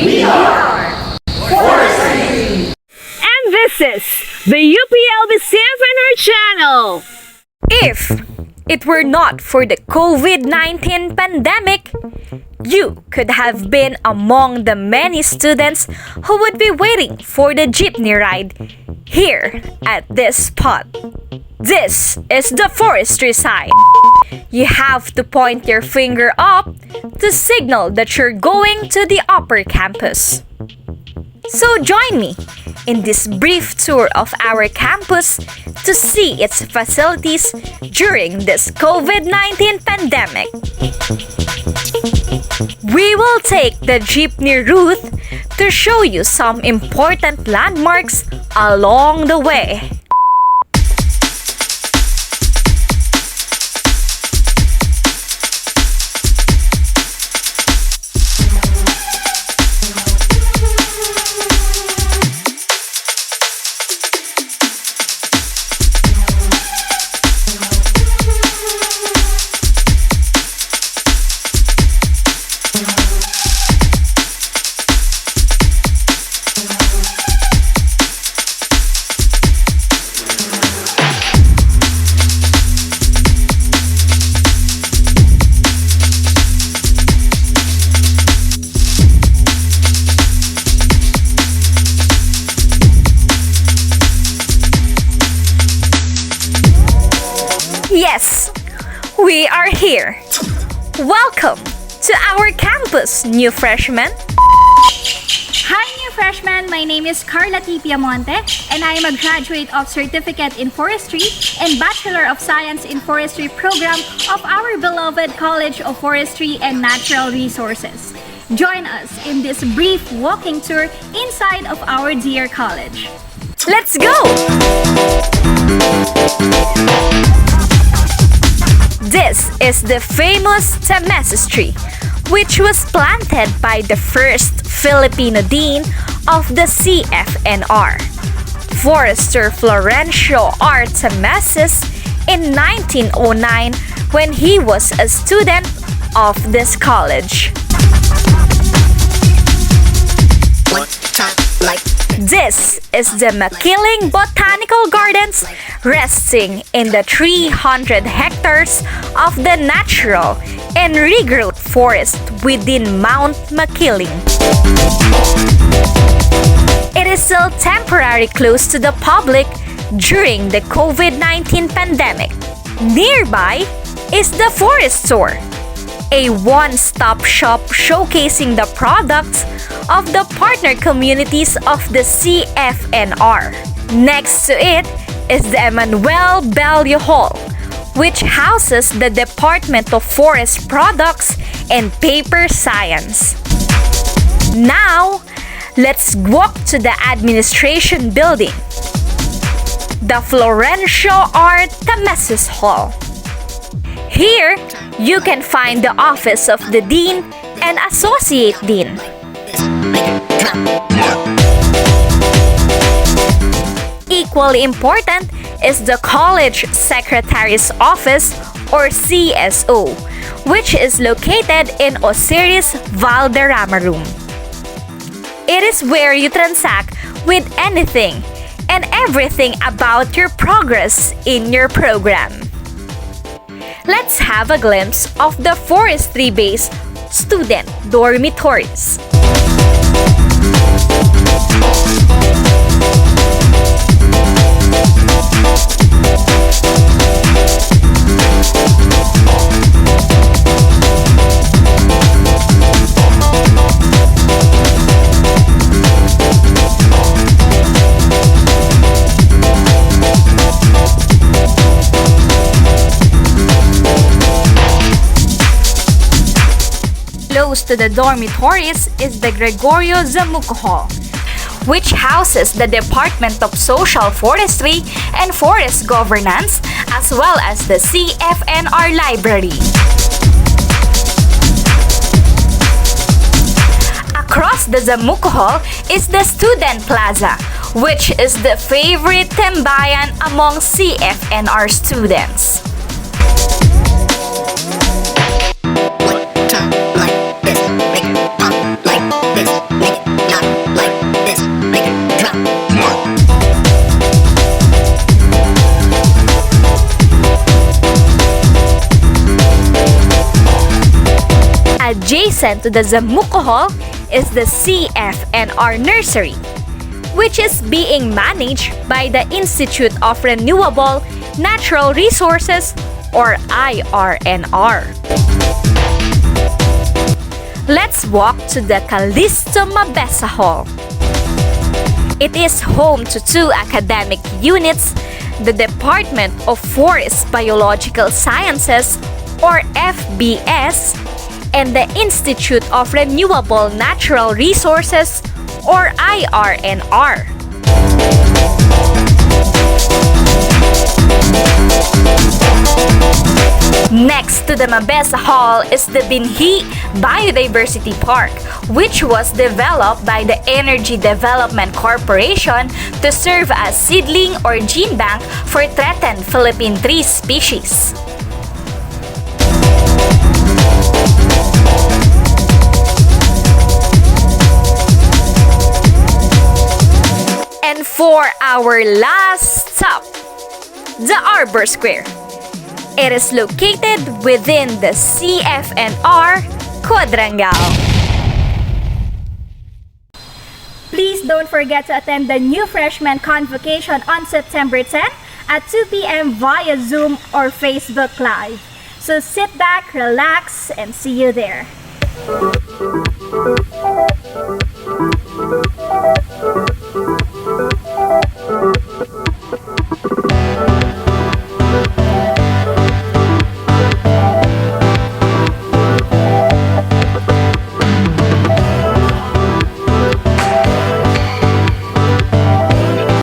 We are Forestry! And this is the UPLB-CFNR channel. If it were not for the COVID-19 pandemic, you could have been among the many students who would be waiting for the jeepney ride here at this spot. This is the forestry sign. You have to point your finger up to signal that you're going to the upper campus. So join me in this brief tour of our campus to see its facilities during this COVID-19 pandemic. We will take the jeepney route to show you some important landmarks along the way. Yes, we are here. Welcome to our campus, new freshmen. Hi, new freshmen. My name is Karla Piamonte, and I am a graduate of Certificate in Forestry and Bachelor of Science in Forestry program of our beloved College of Forestry and Natural Resources. Join us in this brief walking tour inside of our dear college. Let's go! This is the famous Tamesis tree, which was planted by the first Filipino dean of the CFNR, Forester Florencio R. Tamesis, in 1909 when he was a student of this college. This is the Makiling Botanical Gardens, resting in the 300 hectares of the natural and regrowth forest within Mount Makiling. It is still temporarily closed to the public during the COVID-19 pandemic. Nearby is the Forest Store, a one-stop shop showcasing the products of the partner communities of the CFNR. Next to it is the Emmanuel Bello Hall, which houses the Department of Forest Products and Paper Science. Now, let's walk to the administration building, the Florencio R. Tamesis Hall. Here, you can find the office of the Dean and Associate Dean. Equally important is the College Secretary's Office, or CSO, which is located in Osiris Valderrama Room. It is where you transact with anything and everything about your progress in your program. Let's have a glimpse of the forestry-based student dormitories. Close to the dormitories is the Gregorio Zamuco Hall, which houses the Department of Social Forestry and Forest Governance, as well as the CFNR Library. Across the Zamuco Hall is the Student Plaza, which is the favorite tembayan among CFNR students. Like this, make it pop like this, make it adjacent to the Zamuco Hall is the CFNR Nursery, which is being managed by the Institute of Renewable Natural Resources or IRNR. Let's walk to the Callisto Mabesa Hall. It is home to two academic units, the Department of Forest Biological Sciences or FBS and the Institute of Renewable Natural Resources or IRNR. Next to the Mabesa Hall is the Binhi Biodiversity Park, which was developed by the Energy Development Corporation to serve as seedling or gene bank for threatened Philippine tree species. And for our last stop, the Arbor Square. It is located within the CFNR Quadrangle. Please don't forget to attend the new freshman convocation on September 10 at 2 p.m. via Zoom or Facebook Live. So sit back, relax, and see you there.